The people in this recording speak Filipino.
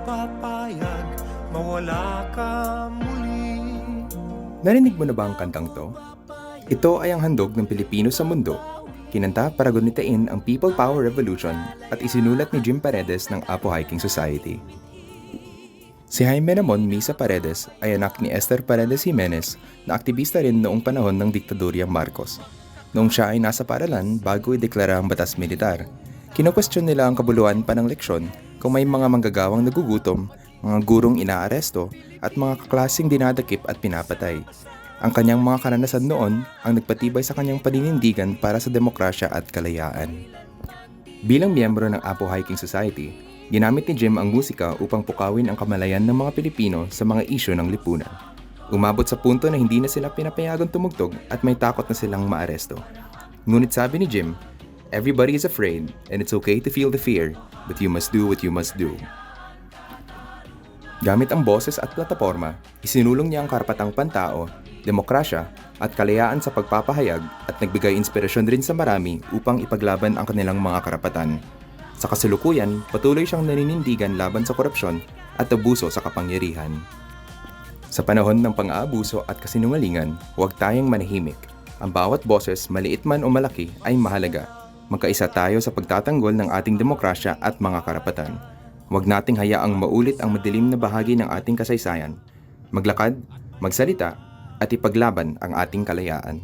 papayag mawala ka muli. Narinig mo na ba ang kantang to? Ito ay ang handog ng Pilipino sa mundo. Kinanta para gunitain ang People Power Revolution at isinulat ni Jim Paredes ng Apo Hiking Society. Si Jaime Ramon Misa Paredes ay anak ni Esther Paredes Jimenez na aktivista rin noong panahon ng diktadoryang Marcos. Noong siya ay nasa paaralan bago ideklara ang batas militar, kino-question nila ang kabuluhan pa ng leksyon kung may mga manggagawang nagugutom, mga gurong inaaresto at mga kaklaseng dinadakip at pinapatay. Ang kanyang mga karanasan noon ang nagpatibay sa kanyang paninindigan para sa demokrasya at kalayaan. Bilang miyembro ng Apo Hiking Society, ginamit ni Jim ang musika upang pukawin ang kamalayan ng mga Pilipino sa mga isyu ng lipunan. Umabot sa punto na hindi na sila pinapayagang tumugtog at may takot na silang maaresto. Ngunit sabi ni Jim, "Everybody is afraid and it's okay to feel the fear, but you must do what you must do." Gamit ang boses at plataporma, isinulong niya ang karapatang pantao, demokrasya at kalayaan sa pagpapahayag at nagbigay inspirasyon rin sa marami upang ipaglaban ang kanilang mga karapatan. Sa kasalukuyan, patuloy siyang naninindigan laban sa korupsyon at abuso sa kapangyarihan. Sa panahon ng pang-aabuso at kasinungalingan, huwag tayong manahimik. Ang bawat boses, maliit man o malaki, ay mahalaga. Magkaisa tayo sa pagtatanggol ng ating demokrasya at mga karapatan. Huwag nating hayaang maulit ang madilim na bahagi ng ating kasaysayan. Maglakad, magsalita, at ipaglaban ang ating kalayaan.